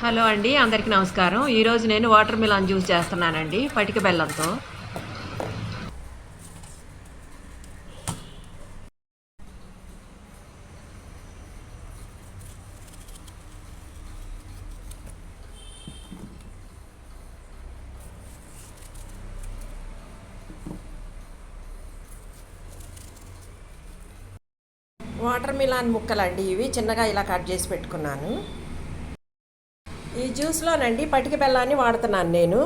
Hello అండి, అందరికీ నమస్కారం. ఈరోజు నేను వాటర్ మిలాన్ జ్యూస్ చేస్తున్నానండి పటిక బెల్లంతో. వాటర్ మిలాన్ ముక్కలండి ఇవి చిన్నగా ఇలా కట్ చేసి పెట్టుకున్నాను. ఈ జ్యూస్లోనండి పటిక బెల్లాన్ని వాడుతున్నాను నేను.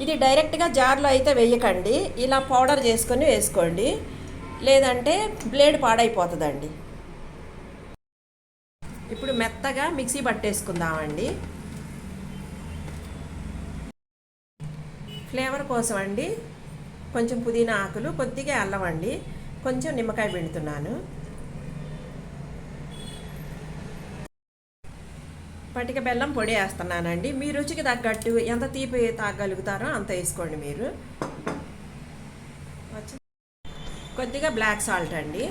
ఇది డైరెక్ట్గా జార్లో అయితే వేయకండి, ఇలా పౌడర్ చేసుకొని వేసుకోండి, లేదంటే బ్లేడ్ పాడైపోతుందండి. ఇప్పుడు మెత్తగా మిక్సీ పట్టేసుకుందామండి. ఫ్లేవర్ కోసం అండి కొంచెం పుదీనా ఆకులు, కొద్దిగా అల్లం అండి, కొంచెం నిమ్మకాయ పిండుతున్నాను. పటిక బెల్లం పొడి వేస్తున్నానండి. మీ రుచికి తగ్గట్టు ఎంత తీపి తాగలుగుతారో అంత వేసుకోండి మీరు. కొద్దిగా బ్లాక్ సాల్ట్ అండి.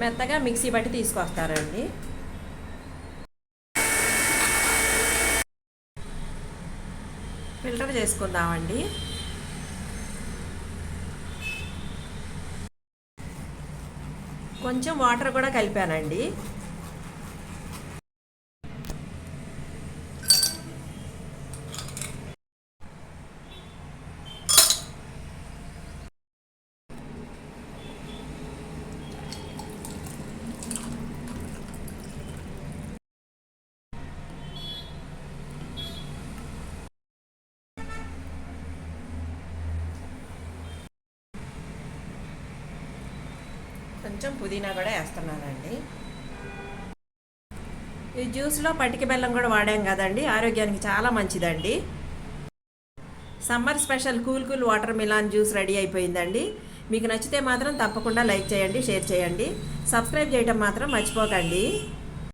మెత్తగా మిక్సీ బట్టి తీసుకొస్తారండి. ఫిల్టర్ చేసుకుందామండి. కొంచెం వాటర్ కూడా కలిపానండి. కొంచెం పుదీనా కూడా వేస్తున్నానండి. ఈ జ్యూస్లో పటిక బెల్లం కూడా వాడాం కదండి, ఆరోగ్యానికి చాలా మంచిదండి. Summer special cool watermelon juice ready అయిపోయిందండి. మీకు నచ్చితే మాత్రం తప్పకుండా లైక్ చేయండి, షేర్ చేయండి, సబ్స్క్రైబ్ చేయడం మాత్రం మర్చిపోకండి.